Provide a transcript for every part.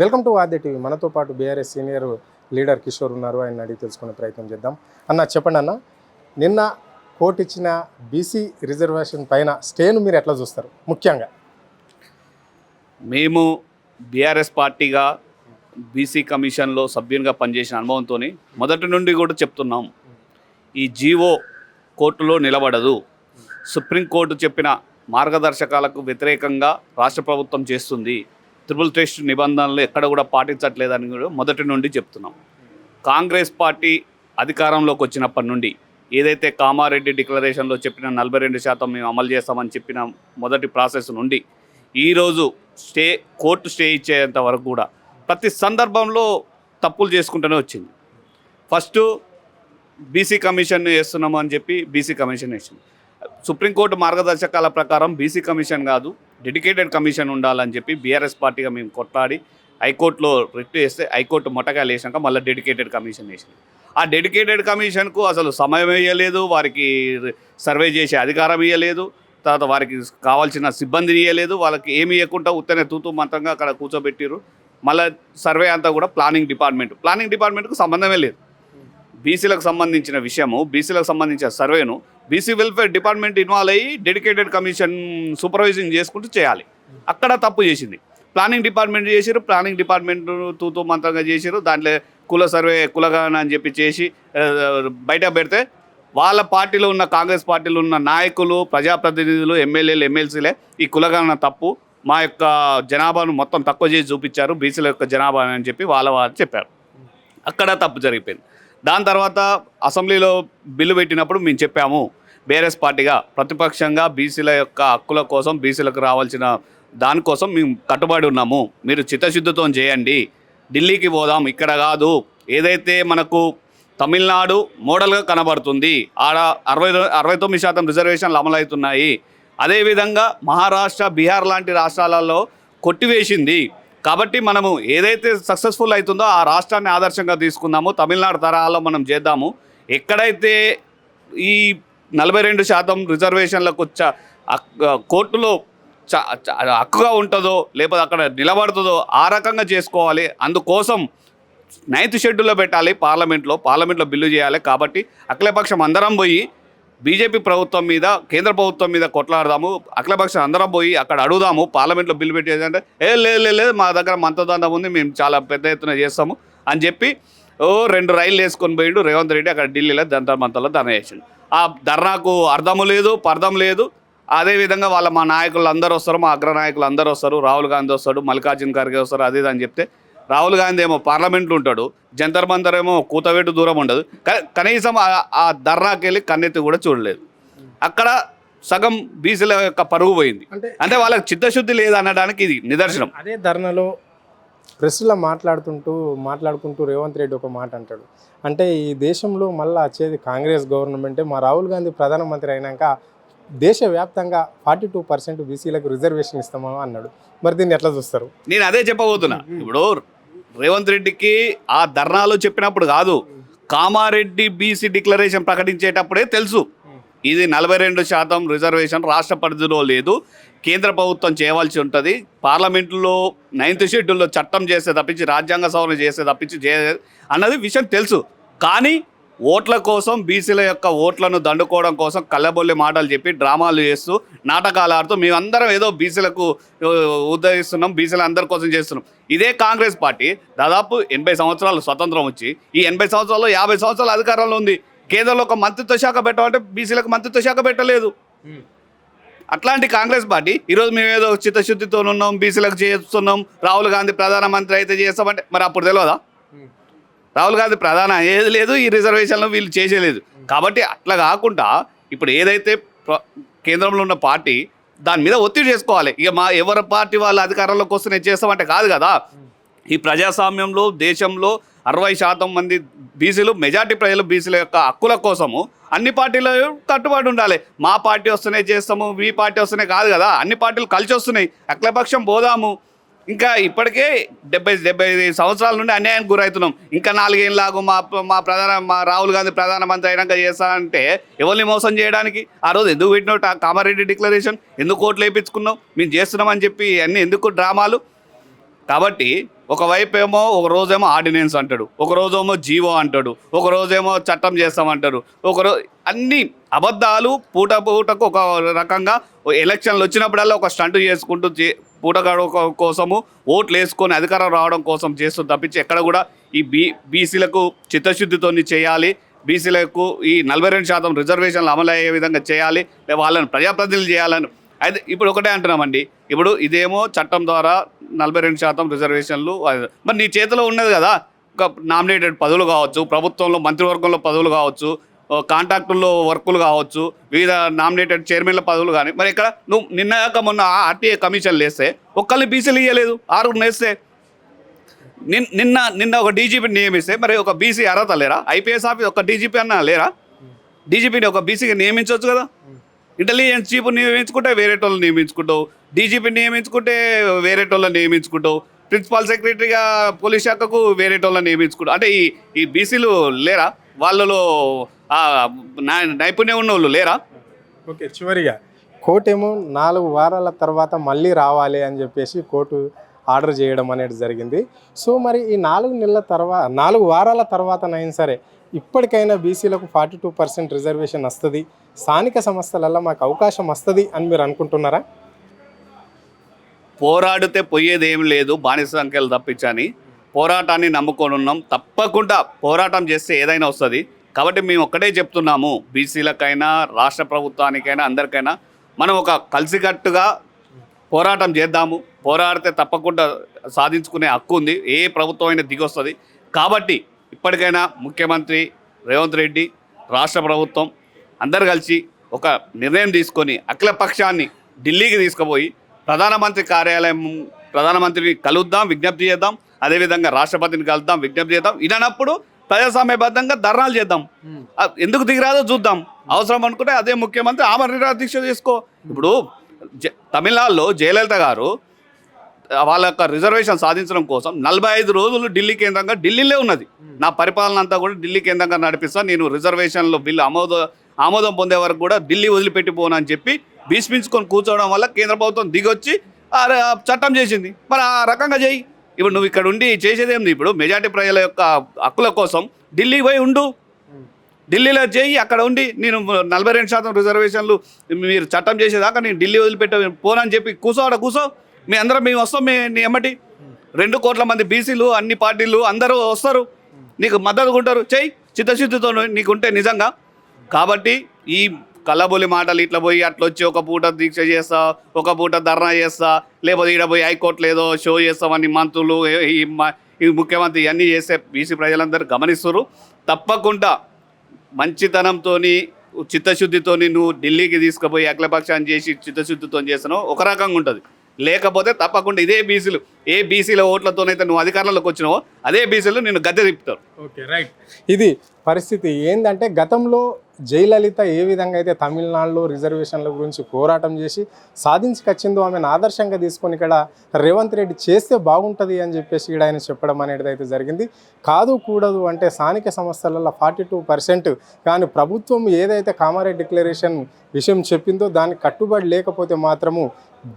Welcome to Aadya TV. మనతో పాటు BRS senior leader Kishore ఉన్నారు. ఆయన అడిగి తెలుసుకునే ప్రయత్నం చేద్దాం. అన్న చెప్పండి అన్న, నిన్న కోర్టు ఇచ్చిన బీసీ రిజర్వేషన్ పైన స్టేను మీరు ఎట్లా చూస్తారు? ముఖ్యంగా మేము బీఆర్ఎస్ పార్టీగా బీసీ కమిషన్లో సభ్యునిగా పనిచేసిన అనుభవంతో మొదటి నుండి కూడా చెప్తున్నాం, ఈ జీవో కోర్టులో నిలబడదు. సుప్రీంకోర్టు చెప్పిన మార్గదర్శకాలకు వ్యతిరేకంగా రాష్ట్ర ప్రభుత్వం చేస్తుంది. ట్రిపుల్ టెస్ట్ నిబంధనలు ఎక్కడ కూడా పాటించట్లేదని కూడా మొదటి నుండి చెప్తున్నాం. కాంగ్రెస్ పార్టీ అధికారంలోకి వచ్చినప్పటి నుండి ఏదైతే కామారెడ్డి డిక్లరేషన్లో చెప్పిన 42% మేము అమలు చేస్తామని చెప్పిన మొదటి ప్రాసెస్ నుండి ఈరోజు కోర్టు స్టే ఇచ్చేంత వరకు కూడా ప్రతి సందర్భంలో తప్పులు చేసుకుంటూనే వచ్చింది. ఫస్ట్ బీసీ కమిషన్ వేస్తున్నాము అని చెప్పి బీసీ కమిషన్ వేసింది. సుప్రీంకోర్టు మార్గదర్శకాల ప్రకారం బీసీ కమిషన్ కాదు, డెడికేటెడ్ కమిషన్ ఉండాలని చెప్పి బీఆర్ఎస్ పార్టీగా మేము కొట్లాడి హైకోర్టులో రిట్ చేస్తే హైకోర్టు మొట్టగా లేచాక మళ్ళీ డెడికేటెడ్ కమిషన్ వేసింది. ఆ డెడికేటెడ్ కమిషన్కు అసలు సమయం ఇవ్వలేదు, వారికి సర్వే చేసే అధికారం ఇవ్వలేదు, తర్వాత వారికి కావాల్సిన సిబ్బందిని ఇవ్వలేదు, వాళ్ళకి ఏమి ఇవ్వకుండా ఉత్తనే తూతూ మంత్రంగా అక్కడ కూర్చోబెట్టిరు. మళ్ళీ సర్వే అంతా కూడా ప్లానింగ్ డిపార్ట్మెంట్కు సంబంధమే లేదు. బీసీలకు సంబంధించిన విషయము, బీసీలకు సంబంధించిన సర్వేను బీసీ వెల్ఫేర్ డిపార్ట్మెంట్ ఇన్వాల్వ్ అయ్యి డెడికేటెడ్ కమిషన్ సూపర్వైజింగ్ చేసుకుంటూ చేయాలి. అక్కడ తప్పు చేసింది. ప్లానింగ్ డిపార్ట్మెంట్ చేసారు, ప్లానింగ్ డిపార్ట్మెంట్ తూతూ మంత్రంగా చేసారు. దాంట్లో కుల సర్వే కులగాన అని చెప్పి చేసి బయట పెడితే వాళ్ళ పార్టీలో ఉన్న కాంగ్రెస్ పార్టీలో ఉన్న నాయకులు, ప్రజాప్రతినిధులు, ఎమ్మెల్యేలు, ఎమ్మెల్సీలే ఈ కులగాన తప్పు, మా యొక్క జనాభాను మొత్తం తక్కువ చేసి చూపించారు, బీసీల యొక్క జనాభా అని చెప్పి వాళ్ళు చెప్పారు. అక్కడ తప్పు జరిగిపోయింది. దాని తర్వాత అసెంబ్లీలో బిల్లు పెట్టినప్పుడు మేము చెప్పాము, బీఆర్ఎస్ పార్టీగా ప్రతిపక్షంగా బీసీల యొక్క హక్కుల కోసం, బీసీలకు రావాల్సిన దానికోసం మేము కట్టుబడి ఉన్నాము. మీరు చిత్తశుద్ధితో చేయండి, ఢిల్లీకి పోదాం, ఇక్కడ కాదు. ఏదైతే మనకు తమిళనాడు మోడల్గా కనబడుతుంది, ఆడ 69% రిజర్వేషన్లు అమలవుతున్నాయి. అదేవిధంగా మహారాష్ట్ర, బీహార్ లాంటి రాష్ట్రాలలో కొట్టివేసింది. కాబట్టి మనము ఏదైతే సక్సెస్ఫుల్ అవుతుందో ఆ రాష్ట్రాన్ని ఆదర్శంగా తీసుకుందాము, తమిళనాడు తరహాలో మనం చేద్దాము. ఎక్కడైతే ఈ 42% రిజర్వేషన్లకు కోర్టులో హక్కుగా ఉంటుందో లేకపోతే అక్కడ నిలబడుతుందో ఆ రకంగా చేసుకోవాలి. అందుకోసం 9th షెడ్యూల్లో పెట్టాలి, పార్లమెంట్లో బిల్లు చేయాలి. కాబట్టి అఖిలపక్షం అందరం పోయి బీజేపీ ప్రభుత్వం మీద, కేంద్ర ప్రభుత్వం మీద కొట్లాడదాము. అఖిలపక్షం అందరం పోయి అక్కడ అడుగుదాము, పార్లమెంట్లో బిల్లు పెట్టేదంటే లేదు మా దగ్గర మంతదండం ఉంది, మేము చాలా పెద్ద ఎత్తున చేస్తాము అని చెప్పి 2 రైళ్ళు వేసుకొని పోయిండు రేవంత్ రెడ్డి. అక్కడ ఢిల్లీలో జంతర్ మంతర్లో ధర్నా చేసిండు. ఆ ధర్నాకు అర్థము లేదు, పర్థం లేదు. అదేవిధంగా మా నాయకులు అందరూ వస్తారు, మా అగ్రనాయకులు అందరూ వస్తారు, రాహుల్ గాంధీ వస్తాడు, మల్లికార్జున ఖర్గే వస్తారు, అది అని చెప్తే రాహుల్ గాంధీ ఏమో పార్లమెంట్లో ఉంటాడు, జంతర్ మంతర్ ఏమో కూతవేటు దూరం ఉండదు. కనీసం ఆ ధర్నాకి వెళ్ళి కన్నెత్తి కూడా చూడలేదు. అక్కడ సగం బీసీల యొక్క పరుగు పోయింది. అంటే వాళ్ళకి చిత్తశుద్ధి లేదు అనడానికి ఇది నిదర్శనం. అదే ధర్నాలో ప్రెస్లో మాట్లాడుకుంటూ రేవంత్ రెడ్డి ఒక మాట అంటాడు, అంటే ఈ దేశంలో మళ్ళీ వచ్చేది కాంగ్రెస్ గవర్నమెంటే, మా రాహుల్ గాంధీ ప్రధానమంత్రి అయినాక దేశవ్యాప్తంగా 42% బీసీలకు రిజర్వేషన్ ఇస్తామా అన్నాడు. మరి దీన్ని ఎట్లా చూస్తారు? నేను అదే చెప్పబోతున్నా. ఇప్పుడు రేవంత్ రెడ్డికి ఆ ధర్నాలో చెప్పినప్పుడు కాదు, కామారెడ్డి బీసీ డిక్లరేషన్ ప్రకటించేటప్పుడే తెలుసు ఇది 42% రిజర్వేషన్ రాష్ట్ర పరిధిలో లేదు, కేంద్ర ప్రభుత్వం చేయవలసి ఉంటుంది, పార్లమెంటులో 9th షెడ్యూల్లో చట్టం చేస్తే తప్పించి, రాజ్యాంగ సవరణ చేస్తే తప్పించి అన్నది విషయం తెలుసు. కానీ ఓట్ల కోసం, బీసీల యొక్క ఓట్లను దండుకోవడం కోసం కళ్ళబొల్లి మాటలు చెప్పి డ్రామాలు చేస్తూ, నాటకాలు ఆడుతూ మేమందరం ఏదో బీసీలకు ఉద్ధరిస్తున్నాం, బీసీల అందరి కోసం చేస్తున్నాం. ఇదే కాంగ్రెస్ పార్టీ దాదాపు 80 సంవత్సరాలు స్వతంత్రం వచ్చి ఈ 80 సంవత్సరాల్లో 50 సంవత్సరాల అధికారంలో ఉంది. కేంద్రంలో ఒక మంత్రిత్వ శాఖ పెట్టాలంటే బీసీలకు మంత్రిత్వ శాఖ పెట్టలేదు. అట్లాంటి కాంగ్రెస్ పార్టీ ఈరోజు మేము ఏదో చిత్తశుద్ధితో ఉన్నాం, బీసీలకు చేస్తున్నాం, రాహుల్ గాంధీ ప్రధానమంత్రి అయితే చేస్తామంటే మరి అప్పుడు తెలియదా? రాహుల్ గాంధీ ప్రధాన ఏది లేదు, ఈ రిజర్వేషన్లో వీళ్ళు చేసేలేదు. కాబట్టి అట్లా కాకుండా ఇప్పుడు ఏదైతే కేంద్రంలో ఉన్న పార్టీ దాని మీద ఒత్తిడి చేసుకోవాలి. ఇక ఎవరి పార్టీ వాళ్ళ అధికారంలోకి వస్తే చేస్తామంటే కాదు కదా. ఈ ప్రజాస్వామ్యంలో దేశంలో 60% మంది బీసీలు, మెజార్టీ ప్రజలు బీసీల యొక్క హక్కుల కోసము అన్ని పార్టీలు కట్టుబడి ఉండాలి. మా పార్టీ వస్తేనే చేస్తాము, మీ పార్టీ వస్తేనే కాదు కదా. అన్ని పార్టీలు కలిసి వస్తున్నాయి, అఖిలపక్షం పోదాము. ఇంకా ఇప్పటికే 70 సంవత్సరాల నుండి అన్యాయానికి గురవుతున్నాం. ఇంకా 4 ఏళ్ళలాగు మా రాహుల్ గాంధీ ప్రధానమంత్రి అయినాక చేస్తా అంటే ఎవరిని మోసం చేయడానికి? ఆ రోజు ఎందుకు పెట్టినావు కామారెడ్డి డిక్లరేషన్? ఎందుకు కోర్టులు వేయించుకున్నావు? మేము చేస్తున్నామని చెప్పి అన్నీ ఎందుకు డ్రామాలు? కాబట్టి ఒకవైపు ఏమో ఒక రోజేమో ఆర్డినెన్స్ అంటాడు, ఒక రోజేమో జీవో అంటాడు, ఒక రోజేమో చట్టం చేస్తామంటారు, అన్ని అబద్ధాలు పూటకు ఒక రకంగా ఎలక్షన్లు వచ్చినప్పుడల్లా ఒక స్టంట్ చేసుకుంటూ పూటగాడు కోసము ఓట్లు వేసుకొని అధికారం రావడం కోసం చేస్తూ తప్పించి ఎక్కడ కూడా ఈ బీసీలకు చిత్తశుద్ధితో చేయాలి, బీసీలకు ఈ 42% రిజర్వేషన్లు అమలు అయ్యే విధంగా చేయాలి, వాళ్ళని ప్రజాప్రతినిధులు చేయాలని అయితే ఇప్పుడు ఒకటే అంటున్నామండి. ఇప్పుడు ఇదేమో చట్టం ద్వారా 42% రిజర్వేషన్లు, మరి నీ చేతిలో ఉన్నది కదా, ఒక నామినేటెడ్ పదవులు కావచ్చు, ప్రభుత్వంలో మంత్రివర్గంలో పదవులు కావచ్చు, కాంట్రాక్టుల్లో వర్కులు కావచ్చు, వివిధ నామినేటెడ్ చైర్మన్ల పదవులు కానీ, మరి ఇక్కడ నువ్వు నిన్నగాక మొన్న ఆర్టీఏ కమిషన్లు వేస్తే ఒక్కళ్ళు బీసీలు ఇవ్వలేదు, 6 వేస్తే నిన్న ఒక డీజీపీని నియమిస్తే మరి ఒక బీసీ అర్హత లేరా? ఐపీఎస్ ఆఫీస్ ఒక డీజీపీ అన్నా లేరా? డీజీపీని ఒక బీసీకి నియమించవచ్చు కదా. ఇంటెలిజెన్స్ చీఫ్ నియమించుకుంటే వేరేటోళ్ళు నియమించుకుంటావు, డీజీపీ నియమించుకుంటే వేరేటోళ్ళని నియమించుకుంటావు, ప్రిన్సిపల్ సెక్రటరీగా పోలీస్ శాఖకు వేరేటోళ్ళని నియమించుకుంటావు. అంటే ఈ బీసీలు లేరా? వాళ్ళలో నైపుణ్యం ఉన్న వాళ్ళు లేరా? ఓకే, చివరిగా కోర్టు ఏమో 4 వారాల తర్వాత మళ్ళీ రావాలి అని చెప్పేసి కోర్టు ఆర్డర్ చేయడం అనేది జరిగింది. సో మరి ఈ 4 వారాల తర్వాతనైనా సరే ఇప్పటికైనా బీసీలకు 42% రిజర్వేషన్ వస్తుంది, స్థానిక సంస్థలలో మాకు అవకాశం వస్తుంది అని మీరు అనుకుంటున్నారా? పోరాడితే పోయేదేం లేదు, బానిస సంఖ్యలు తప్పించని పోరాటాన్ని నమ్ముకొని ఉన్నాం. తప్పకుండా పోరాటం చేస్తే ఏదైనా వస్తుంది. కాబట్టి మేము ఒక్కటే చెప్తున్నాము, బీసీలకైనా రాష్ట్ర ప్రభుత్వానికైనా అందరికైనా మనం ఒక కలిసికట్టుగా పోరాటం చేద్దాము. పోరాడితే తప్పకుండా సాధించుకునే హక్కు ఉంది, ఏ ప్రభుత్వం అయినా దిగొస్తుంది. కాబట్టి ఇప్పటికైనా ముఖ్యమంత్రి రేవంత్ రెడ్డి, రాష్ట్ర ప్రభుత్వం అందరు కలిసి ఒక నిర్ణయం తీసుకొని అఖిలపక్షాన్ని ఢిల్లీకి తీసుకుపోయి ప్రధానమంత్రిని కలుద్దాం, విజ్ఞప్తి చేద్దాం. అదేవిధంగా రాష్ట్రపతిని కలుద్దాం, విజ్ఞప్తి చేద్దాం. ఇదనప్పుడు ప్రజాస్వామ్యబద్ధంగా ధర్నాలు చేద్దాం. ఎందుకు దిగిరాదో చూద్దాం. అవసరం అనుకుంటే అదే ముఖ్యమంత్రి ఆమరణ దీక్ష చేసుకో. ఇప్పుడు తమిళనాడులో జయలలిత గారు వాళ్ళ యొక్క రిజర్వేషన్ సాధించడం కోసం 45 రోజులు ఢిల్లీ కేంద్రంగా ఢిల్లీలో ఉన్నది. నా పరిపాలన అంతా కూడా ఢిల్లీ కేంద్రంగా నడిపిస్తాను, నేను రిజర్వేషన్లో బిల్లు ఆమోదం పొందే వరకు కూడా ఢిల్లీ వదిలిపెట్టిపోనని చెప్పి భీష్మించుకొని కూర్చోవడం వల్ల కేంద్ర ప్రభుత్వం దిగొచ్చి చట్టం చేసింది. మరి ఆ రకంగా చేయి. ఇప్పుడు నువ్వు ఇక్కడ ఉండి చేసేదేంది? ఇప్పుడు మెజార్టీ ప్రజల యొక్క హక్కుల కోసం ఢిల్లీ పోయి ఉండు, ఢిల్లీలో చేయి. అక్కడ ఉండి నేను 42% రిజర్వేషన్లు మీరు చట్టం చేసేదాకా నేను ఢిల్లీ పోనని చెప్పి కూర్చో. మేము వస్తాం, నీ ఎమ్మటి 2 కోట్ల మంది బీసీలు, అన్ని పార్టీలు అందరూ వస్తారు, నీకు మద్దతుగా ఉంటారు. చెయ్యి చిత్తశుద్ధితో నీకుంటే నిజంగా. కాబట్టి ఈ కళ్ళబొలి మాటలు ఇట్లా పోయి అట్లా వచ్చి ఒక పూట దీక్ష చేస్తా, ఒక పూట ధర్నా చేస్తా, లేకపోతే ఇక్కడ పోయి హైకోర్టులో ఏదో షో చేస్తామని మంత్రులు ఈ ముఖ్యమంత్రి ఇవన్నీ చేస్తే బీసీ ప్రజలందరూ గమనిస్తారు. తప్పకుండా మంచితనంతో చిత్తశుద్ధితో నువ్వు ఢిల్లీకి తీసుకుపోయి అఖిలపక్షాన్ని చేసి చిత్తశుద్ధితో చేస్తున్నావు ఒక రకంగా ఉంటుంది. లేకపోతే తప్పకుండా ఇదే బీసీలు, ఏ బీసీల ఓట్లతోనైతే నువ్వు అధికారంలోకి వచ్చినావో అదే బీసీలు నిన్ను గద్దె తిప్పుతారు. Okay, right. ఇది పరిస్థితి. ఏంటంటే గతంలో జయలలిత ఏ విధంగా అయితే తమిళనాడులో రిజర్వేషన్ల గురించి పోరాటం చేసి సాధించుకొచ్చిందో ఆమెను ఆదర్శంగా తీసుకొని ఇక్కడ రేవంత్ రెడ్డి చేస్తే బాగుంటుంది అని చెప్పేసి ఇక్కడ ఆయన చెప్పడం అనేది అయితే జరిగింది. కాదు కూడదు అంటే స్థానిక సంస్థలలో 42%, కానీ ప్రభుత్వం ఏదైతే కామారెడ్డి డిక్లరేషన్ విషయం చెప్పిందో దానికి కట్టుబడి లేకపోతే మాత్రము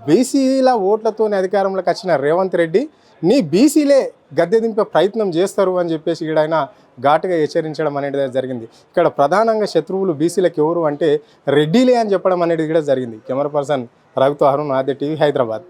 బీసీల ఓట్లతోనే అధికారంలోకి వచ్చిన రేవంత్ రెడ్డి నీ బీసీలే గద్దె దింపే ప్రయత్నం చేస్తారు అని చెప్పేసి ఇక్కడ ఆయన ఘాటుగా హెచ్చరించడం అనేది జరిగింది. ఇక్కడ ప్రధానంగా శత్రువులు బీసీలకు ఎవరు అంటే రెడ్డిలే అని చెప్పడం అనేది కూడా జరిగింది. కెమెరా పర్సన్ రవితో అరుణ్, ఆద్య టీవీ, హైదరాబాద్.